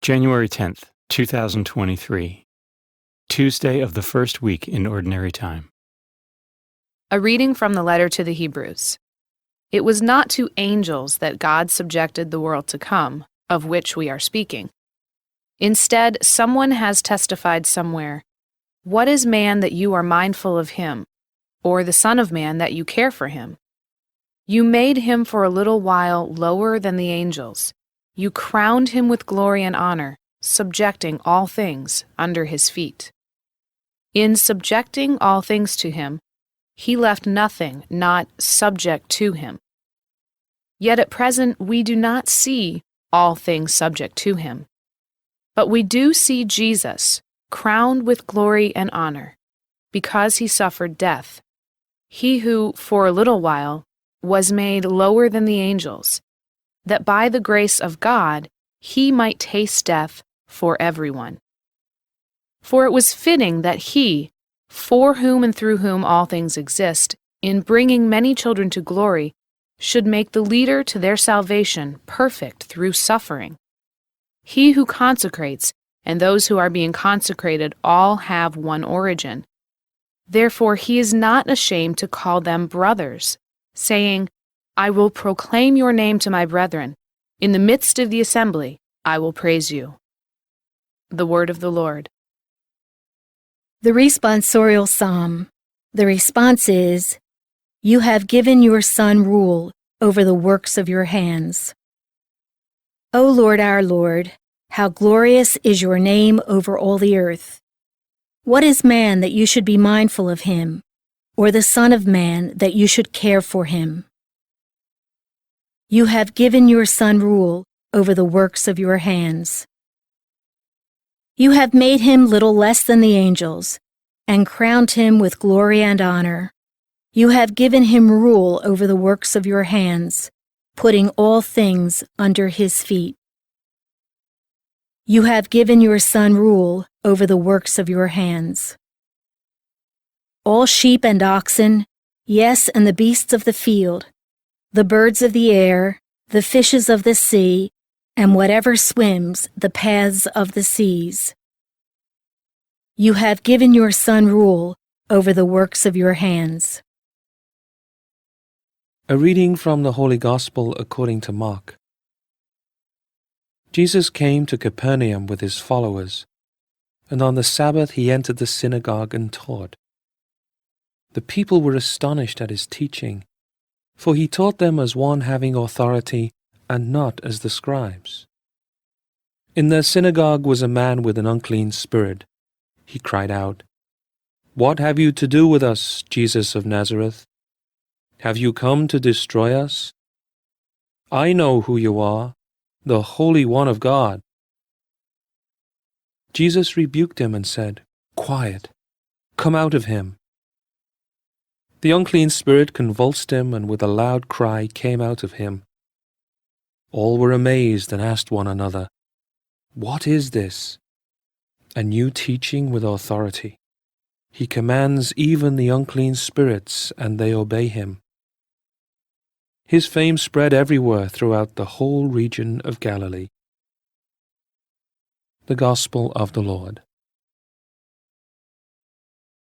January 10th, 2023, Tuesday of the first week in Ordinary Time. A reading from the letter to the Hebrews. It was not to angels that God subjected the world to come, of which we are speaking. Instead, someone has testified somewhere, "What is man that you are mindful of him, or the Son of Man that you care for him? You made him for a little while lower than the angels. You crowned him with glory and honor, subjecting all things under his feet." In subjecting all things to him, he left nothing not subject to him. Yet at present we do not see all things subject to him. But we do see Jesus crowned with glory and honor, because he suffered death. He who, for a little while, was made lower than the angels, that by the grace of God he might taste death for everyone. For it was fitting that he, for whom and through whom all things exist, in bringing many children to glory, should make the leader to their salvation perfect through suffering. He who consecrates and those who are being consecrated all have one origin. Therefore he is not ashamed to call them brothers, saying, "I will proclaim your name to my brethren. In the midst of the assembly I will praise you." The word of the Lord. The responsorial psalm. The response is, "You have given your Son rule over the works of your hands." O Lord our Lord, how glorious is your name over all the earth. What is man that you should be mindful of him, or the Son of Man that you should care for him? You have given your Son rule over the works of your hands. You have made him little less than the angels, and crowned him with glory and honor. You have given him rule over the works of your hands, putting all things under his feet. You have given your Son rule over the works of your hands. All sheep and oxen, yes, and the beasts of the field, the birds of the air, the fishes of the sea, and whatever swims the paths of the seas. You have given your Son rule over the works of your hands. A reading from the Holy Gospel according to Mark. Jesus came to Capernaum with his followers, and on the Sabbath he entered the synagogue and taught. The people were astonished at his teaching, for he taught them as one having authority and not as the scribes. In their synagogue was a man with an unclean spirit. He cried out, "What have you to do with us, Jesus of Nazareth? Have you come to destroy us? I know who you are, the Holy One of God." Jesus rebuked him and said, "Quiet, come out of him." The unclean spirit convulsed him, and with a loud cry came out of him. All were amazed and asked one another, "What is this?" A new teaching with authority. He commands even the unclean spirits, and they obey him. His fame spread everywhere throughout the whole region of Galilee. The Gospel of the Lord.